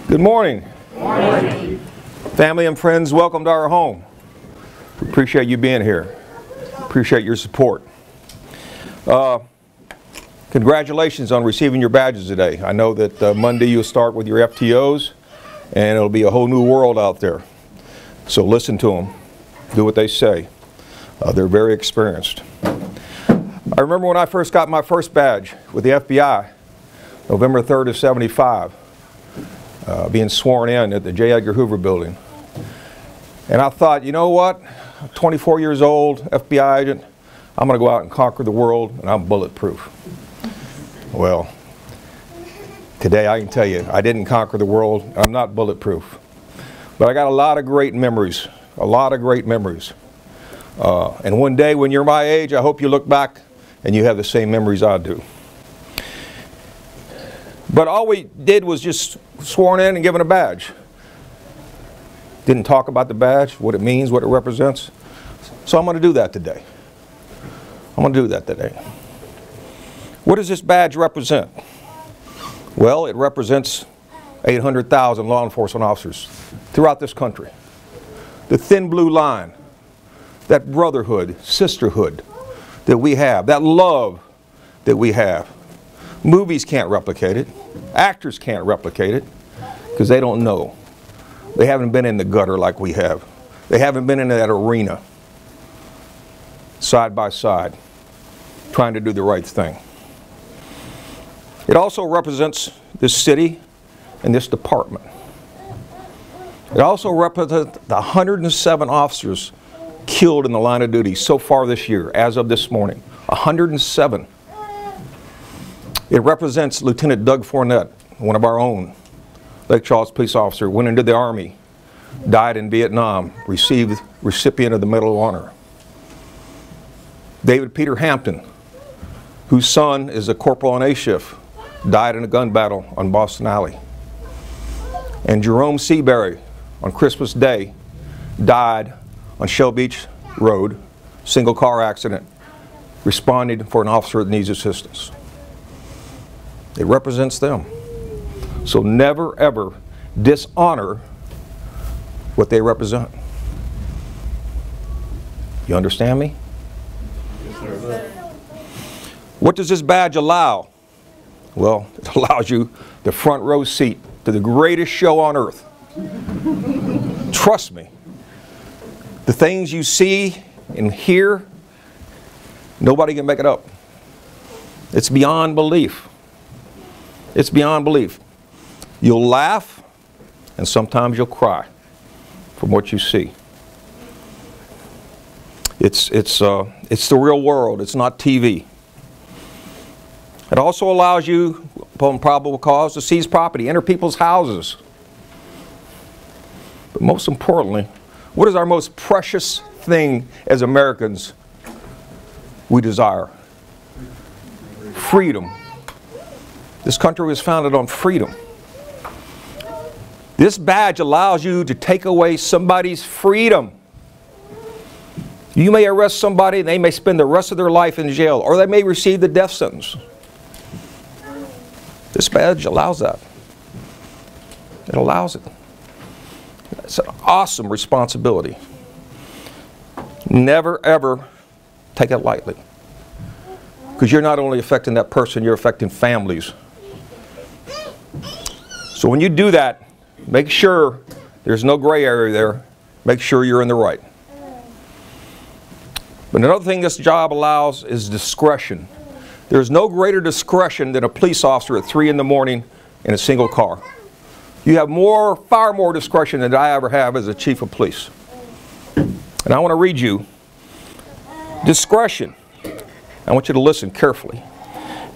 Good morning. Good morning. Family and friends, welcome to our home. We appreciate you being here. Appreciate your support. Congratulations on receiving your badges today. I know that Monday you'll start with your FTOs and it'll be a whole new world out there. So listen to them. Do what they say. They're very experienced. I remember when I first got my first badge with the FBI, November 3rd of '75. Being sworn in at the J. Edgar Hoover building. And I thought, you know what? I'm 24 years old, FBI agent. I'm going to go out and conquer the world, and I'm bulletproof. Well, today I can tell you, I didn't conquer the world. I'm not bulletproof. But I got a lot of great memories, a lot of great memories. And one day when you're my age, I hope you look back and you have the same memories I do. But all we did was just sworn in and given a badge. Didn't talk about the badge, what it means, what it represents. So I'm going to do that today. What does this badge represent? Well, it represents 800,000 law enforcement officers throughout this country. The thin blue line, that brotherhood, sisterhood that we have, that love that we have. Movies can't replicate it. Actors can't replicate it because they don't know. They haven't been in the gutter like we have. They haven't been in that arena, side by side, trying to do the right thing. It also represents this city and this department. It also represents the 107 officers killed in the line of duty so far this year, as of this morning. 107. It represents Lieutenant Doug Fournette, one of our own, Lake Charles police officer, went into the Army, died in Vietnam, received recipient of the Medal of Honor. David Peter Hampton, whose son is a corporal on A shift, died in a gun battle on Boston Alley. And Jerome Seabury, on Christmas Day, died on Shell Beach Road, single car accident, responding for an officer that needs assistance. It represents them. So never ever dishonor what they represent. You understand me? Yes, sir. What does this badge allow? Well, it allows you the front row seat to the greatest show on earth. Trust me. The things you see and hear, nobody can make it up. It's beyond belief. It's beyond belief. You'll laugh, and sometimes you'll cry from what you see. It's the real world. It's not TV. It also allows you, upon probable cause, to seize property, enter people's houses. But most importantly, what is our most precious thing as Americans we desire? Freedom. This country was founded on freedom. This badge allows you to take away somebody's freedom. You may arrest somebody and they may spend the rest of their life in jail, or they may receive the death sentence. This badge allows that. It allows it. It's an awesome responsibility. Never ever take it lightly. Because you're not only affecting that person, you're affecting families. So when you do that, make sure there's no gray area there. Make sure you're in the right. But another thing this job allows is discretion. There's no greater discretion than a police officer at 3 in the morning in a single car. You have far more discretion than I ever have as a chief of police. And I want to read you discretion. I want you to listen carefully.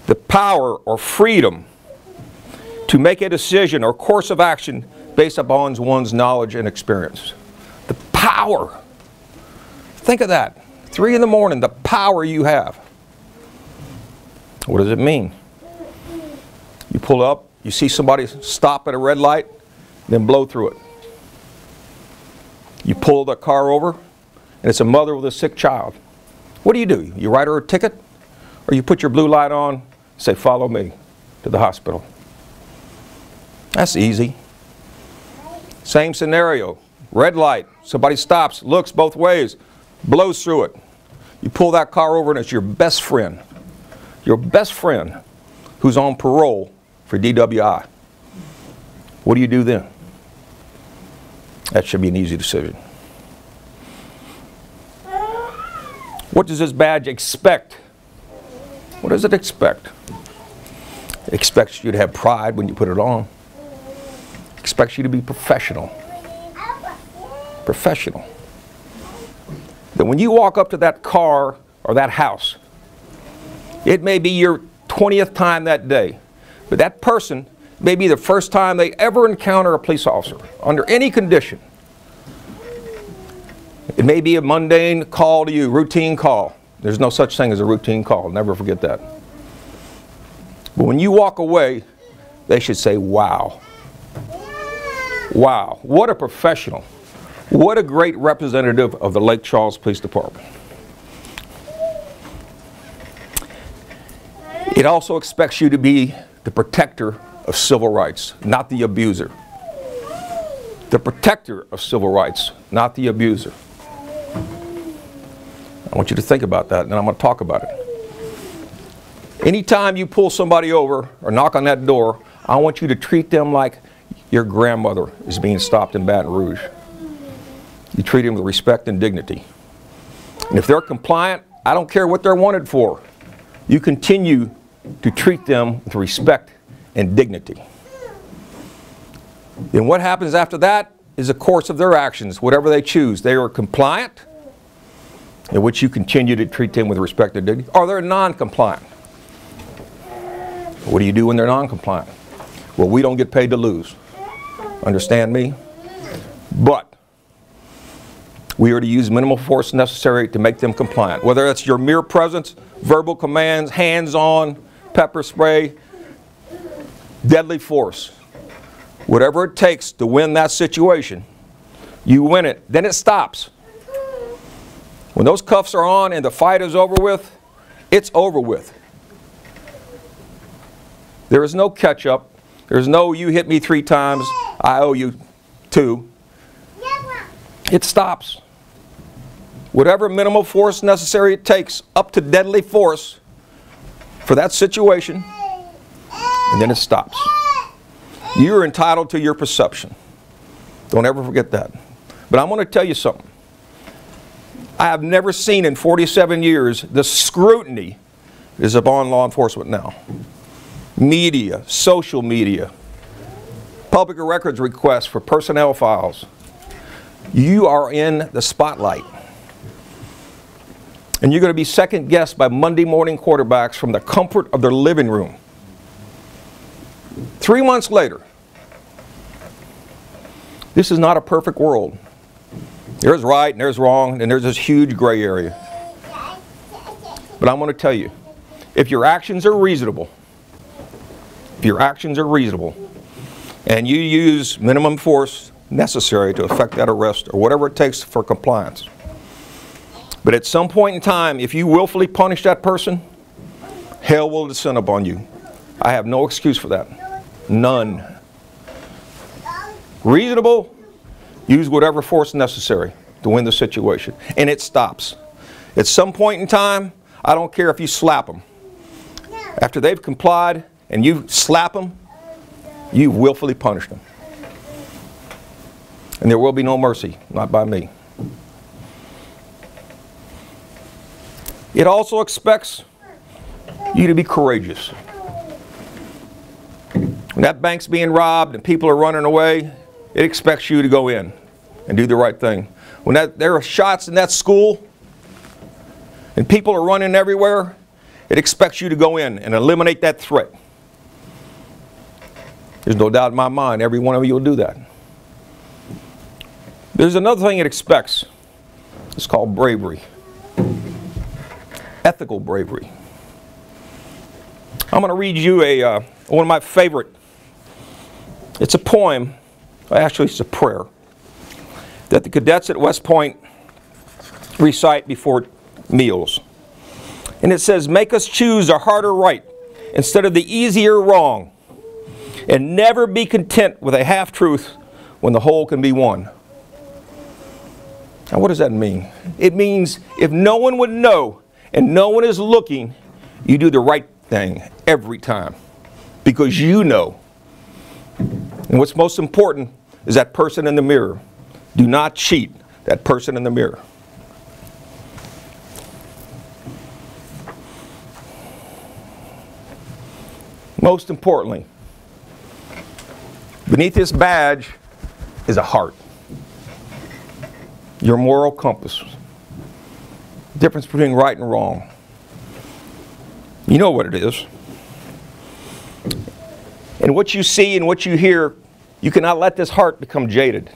The power or freedom to make a decision or course of action based upon one's knowledge and experience. The power. Think of that. 3 in the morning, the power you have. What does it mean? You pull up, you see somebody stop at a red light, then blow through it. You pull the car over, and it's a mother with a sick child. What do? You write her a ticket, or you put your blue light on, say, follow me to the hospital. That's easy. Same scenario. Red light. Somebody stops, looks both ways, blows through it. You pull that car over and it's your best friend. Your best friend who's on parole for DWI. What do you do then? That should be an easy decision. What does this badge expect? What does it expect? It expects you to have pride when you put it on. It expects you to be professional. Professional. That when you walk up to that car or that house, it may be your 20th time that day, but that person may be the first time they ever encounter a police officer under any condition. It may be a mundane call to you, routine call. There's no such thing as a routine call. Never forget that. But when you walk away, they should say, wow. Wow, what a professional. What a great representative of the Lake Charles Police Department. It also expects you to be the protector of civil rights, not the abuser. The protector of civil rights, not the abuser. I want you to think about that, and then I'm going to talk about it. Anytime you pull somebody over or knock on that door, I want you to treat them like your grandmother is being stopped in Baton Rouge. You treat them with respect and dignity. And if they're compliant, I don't care what they're wanted for. You continue to treat them with respect and dignity. Then what happens after that is the course of their actions, whatever they choose. They are compliant, in which you continue to treat them with respect and dignity, or they're non-compliant. What do you do when they're non-compliant? Well, we don't get paid to lose. Understand me? But we are to use minimal force necessary to make them compliant. Whether that's your mere presence, verbal commands, hands-on, pepper spray, deadly force. Whatever it takes to win that situation, you win it. Then it stops. When those cuffs are on and the fight is over with, it's over with. There is no catch-up. There's no you hit me 3 times, I owe you 2. It stops. Whatever minimal force necessary it takes, up to deadly force for that situation, and then it stops. You're entitled to your perception. Don't ever forget that. But I'm going to tell you something. I have never seen in 47 years the scrutiny is upon law enforcement now. Media, social media, public records requests for personnel files. You are in the spotlight. And you're going to be second guessed by Monday morning quarterbacks from the comfort of their living room. 3 months later, this is not a perfect world. There's right and there's wrong and there's this huge gray area. But I'm going to tell you, if your actions are reasonable, and you use minimum force necessary to effect that arrest or whatever it takes for compliance, but at some point in time, if you willfully punish that person, hell will descend upon you. I have no excuse for that. None. Reasonable, use whatever force necessary to win the situation. And it stops. At some point in time, I don't care if you slap them. After they've complied and you slap them, you've willfully punished them. And there will be no mercy, not by me. It also expects you to be courageous. When that bank's being robbed and people are running away, it expects you to go in and do the right thing. When there are shots in that school and people are running everywhere, it expects you to go in and eliminate that threat. There's no doubt in my mind every one of you will do that. There's another thing it expects. It's called bravery. Ethical bravery. I'm going to read you one of my favorite. It's a poem. Actually, it's a prayer that the cadets at West Point recite before meals. And it says, "Make us choose a harder right instead of the easier wrong, and never be content with a half-truth when the whole can be won. Now what does that mean? It means if no one would know and no one is looking, you do the right thing every time because you know. And what's most important is that person in the mirror. Do not cheat that person in the mirror. Most importantly, beneath this badge is a heart. Your moral compass. Difference between right and wrong. You know what it is. And what you see and what you hear, you cannot let this heart become jaded.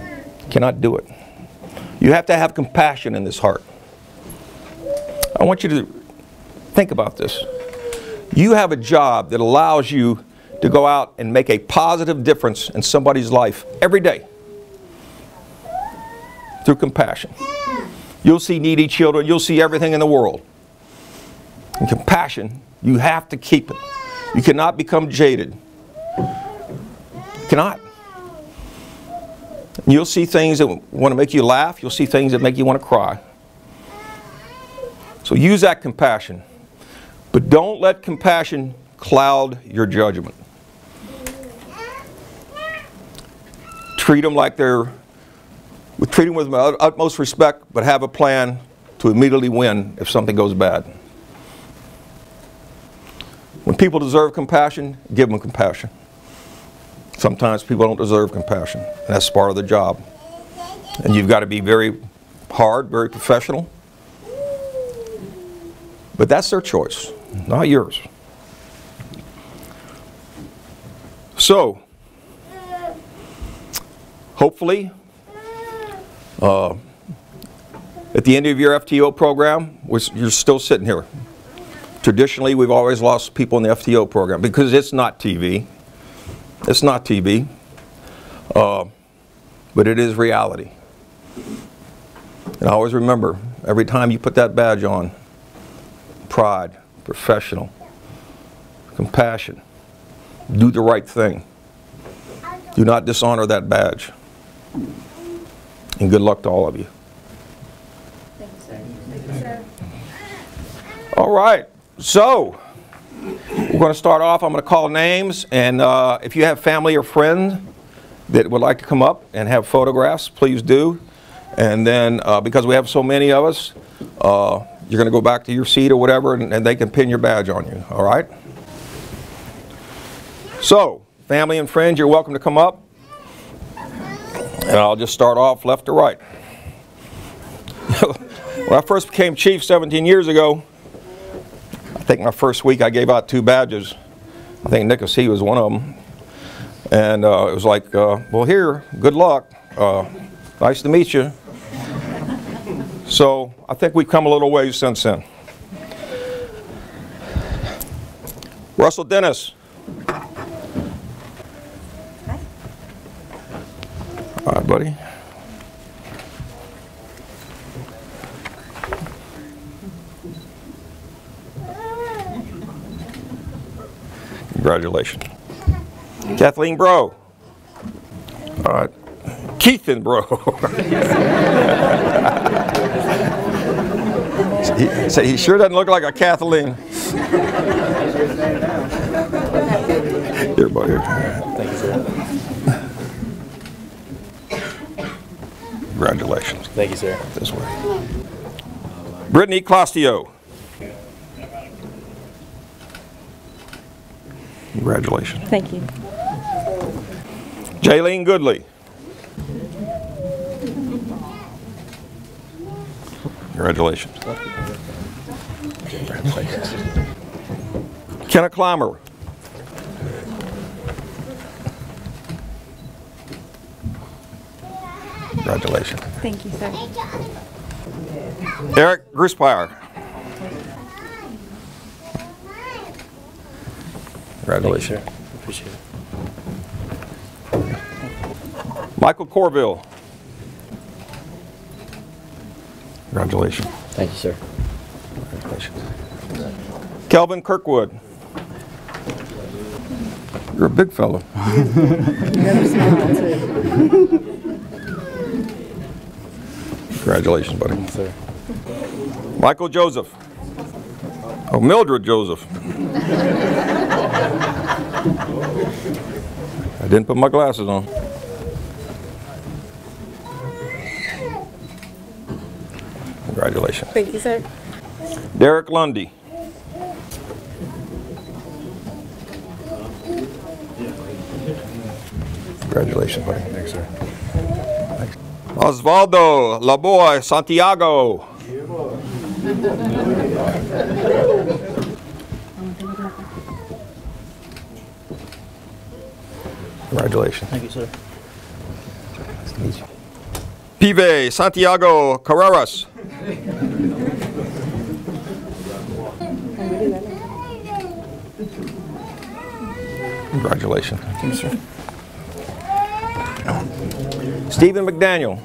You cannot do it. You have to have compassion in this heart. I want you to think about this. You have a job that allows you to go out and make a positive difference in somebody's life every day through compassion. You'll see needy children. You'll see everything in the world. And compassion, you have to keep it. You cannot become jaded. You cannot. You'll see things that want to make you laugh. You'll see things that make you want to cry. So use that compassion. But don't let compassion cloud your judgment. Treat them like treat them with utmost respect, but have a plan to immediately win if something goes bad. When people deserve compassion, give them compassion. Sometimes people don't deserve compassion, and that's part of the job. And you've got to be very hard, very professional. But that's their choice, not yours. So, hopefully, at the end of your FTO program, you're still sitting here. Traditionally, we've always lost people in the FTO program because it's not TV. It's not TV, but it is reality. And always remember, every time you put that badge on, pride, professional, compassion, do the right thing. Do not dishonor that badge. And good luck to all of you. Thank you, sir. All right, so we're going to start off. I'm going to call names, and if you have family or friends that would like to come up and have photographs, please do. And then because we have so many of us, you're going to go back to your seat or whatever, and they can pin your badge on you, all right? So, family and friends, you're welcome to come up. And I'll just start off left to right. When I first became chief 17 years ago, I think my first week I gave out 2 badges. I think Nicholas C. was one of them. And it was like, well, here, good luck. Nice to meet you. So I think we've come a little ways since then. Russell Dennis. All right, buddy. Congratulations. Kathleen Bro. All right. Keithan Bro. He sure doesn't look like a Kathleen. Here, buddy. Thank you, sir. Congratulations. Thank you, sir. This way. Brittany Clostio. Congratulations. Thank you. Jaylene Goodley. Congratulations. Congratulations. Kenna Clymer. Congratulations. Thank you, sir. Eric Grispire. Congratulations. Thank you, sir. Appreciate it. Michael Corville. Congratulations. Thank you, sir. Congratulations. Kelvin Kirkwood. You're a big fellow. Never smile, too. Congratulations, buddy. Yes, sir. Michael Joseph. Oh, Mildred Joseph. I didn't put my glasses on. Congratulations. Thank you, sir. Derek Lundy. Congratulations, buddy. Thanks, sir. Osvaldo Laboy Santiago. Congratulations. Thank you, sir. Nice to meet you. Pive Santiago Carreras. Congratulations. Thank you, sir. Stephen McDaniel.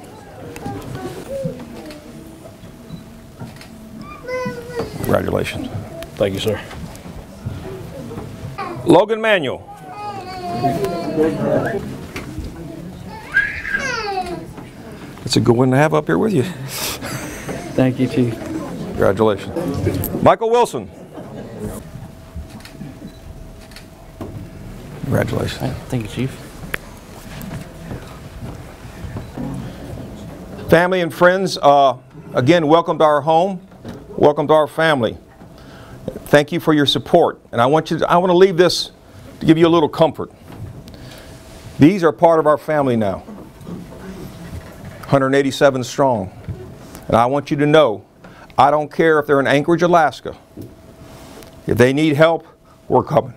Congratulations. Thank you, sir. Logan Manuel. It's a good one to have up here with you. Thank you, Chief. Congratulations. Michael Wilson. Congratulations. Thank you, Chief. Family and friends, again, welcome to our home. Welcome to our family. Thank you for your support. And I want to leave this to give you a little comfort. These are part of our family now. 187 strong. And I want you to know, I don't care if they're in Anchorage, Alaska. If they need help, we're coming.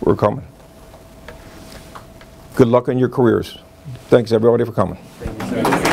We're coming. Good luck in your careers. Thanks everybody for coming. Thank you, sir.